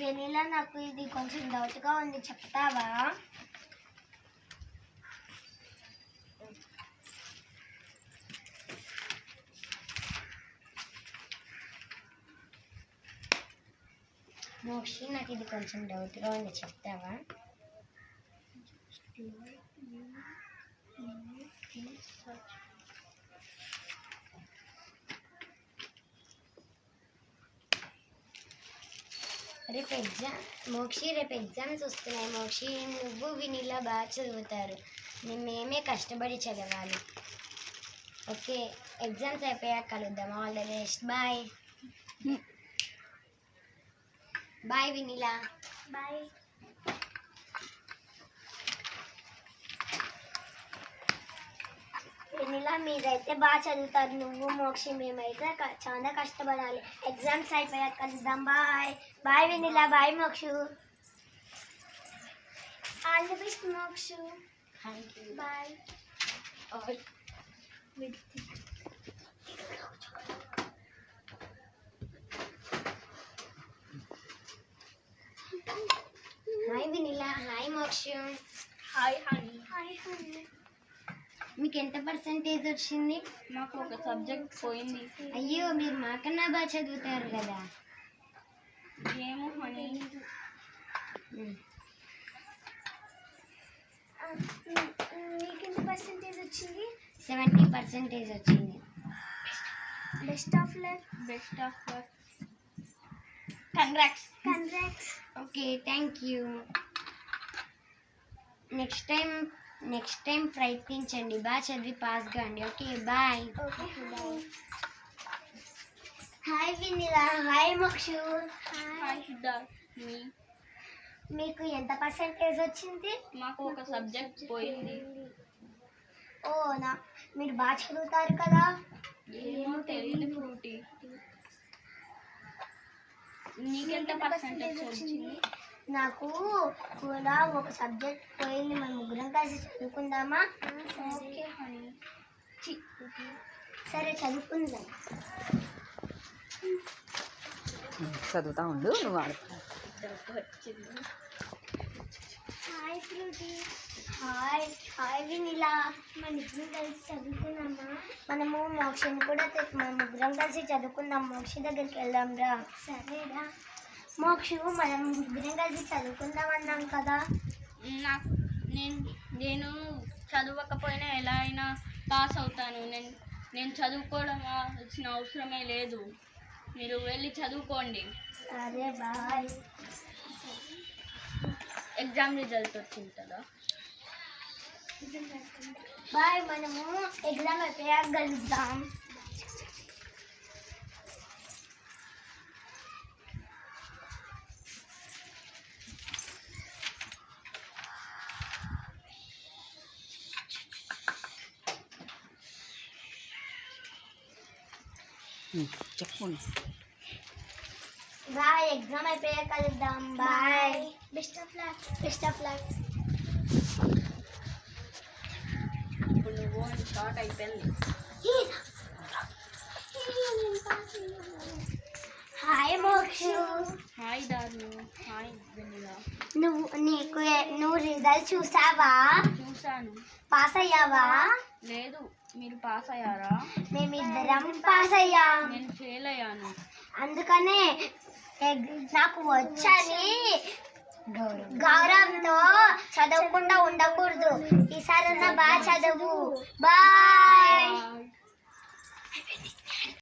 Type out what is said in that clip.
Vanilla నాకు ఇది కొంచెం డౌట్గా ఉంది, చెప్తావా? మోక్షి నాకు ఇది కొంచెం డౌట్గా ఉంది, చెప్తావా? రేపు మోక్షి రేపు ఎగ్జామ్స్ వస్తున్నాయి. మోక్షి నువ్వు వెనీలా బాగా చదువుతారు, మేమే కష్టపడి చదవాలి. ఓకే, ఎగ్జామ్స్ అయిపోయాక కలుద్దాం. All the best. Bye bye Vanilla. Bye. Vanilla మీరైతే బాగా చదువుతారు, నువ్వు మోక్షి మేమైతే చాలా కష్టపడాలి. ఎగ్జామ్స్ అయిపోయాక కలుద్దాం. Bye bye Vanilla. Bye Mokshu. All the best Mokshu. Bye. Hi Vanilla. Hi Mokshu. Hi honey. Hi honey. మీకు ఎంత పర్సెంటేజ్ వచ్చింది? నాకు ఒక సబ్జెక్ట్ పోయింది. అయ్యో, మీరు మాకన్నా బాగా చదువుతారు కదా. ఏమో హనీ. మీకు ఎంత పర్సెంటేజ్ వచ్చింది? 70% వచ్చింది. Best of luck. Best of luck. Congrats. Okay, thank you. Next time ప్రయత్నించండి, బాగా చదివి పాస్ కాండి. Okay bye. Hi Vanilla. Hi Mokshu. Hi Siddharth. మీకు ఎంత పర్సెంటేజ్ వచ్చింది? మాకు ఒక సబ్జెక్ట్ పోయింది. ఓ మీరు బాగా చదువుతారు కదా. ఏమో తెలియదు ఫ్రూటీ. నీకెంత పర్సెంటేజ్ వచ్చింది? నాకు కూడా ఒక సబ్జెక్ట్ పోయింది, మనం ముగ్గురం కలిసి చదువుకుందామా? Okay honey. సరే చదువుకుందాం. చదువుతా ఉండు, నువ్వు ఆడుకో. Hi Fruity. Hi Vanilla. మన ఇద్దరం కలిసి చదువుకుందామా? మనము మోక్షని కూడా మనం ముగ్గురం కలిసి చదువుకుందాం. మోక్ష దగ్గరికి వెళ్దాం రా. సరేరా మోక్షు, మనం ముగ్గురం కలిసి చదువుకుందాం అన్నాం కదా. నేను చదవకపోయినా ఎలా అయినా పాస్ అవుతాను. నేను చదువుకోవాల్సిన అవసరమే లేదు. మీరు వెళ్ళి చదువుకోండి. సరే బాయ్. ఎగ్జామ్ రిజల్ట్ వచ్చింది కదా. బాయ్, మనము ఎగ్జామ్ అయిపోయాక కలుద్దాం. చెప్పండి. బాయ్, ఎగ్జామ్ అయిపోయాక కలుద్దాం. బాయ్. Best of luck. ఇప్పుడు నువ్వు స్టార్ట్ అయిపోయింది. హాయ్ మోక్షు. హాయ్ దారు. Hi vanilla. నువ్వు రిజల్ట్ చూసావా? చూశాను. పాస్ అయ్యావా? లేదు. మీరు పాస్ అయ్యారా? మేమిద్దరం పాస్ అయ్యాం. నేను ఫెయిల్ అయ్యాను. అందుకనే నాకు వచ్చని గౌరవంతో చదవకుండా ఉండకూడదు. ఈసారి బాగా చదువు. బాయ్.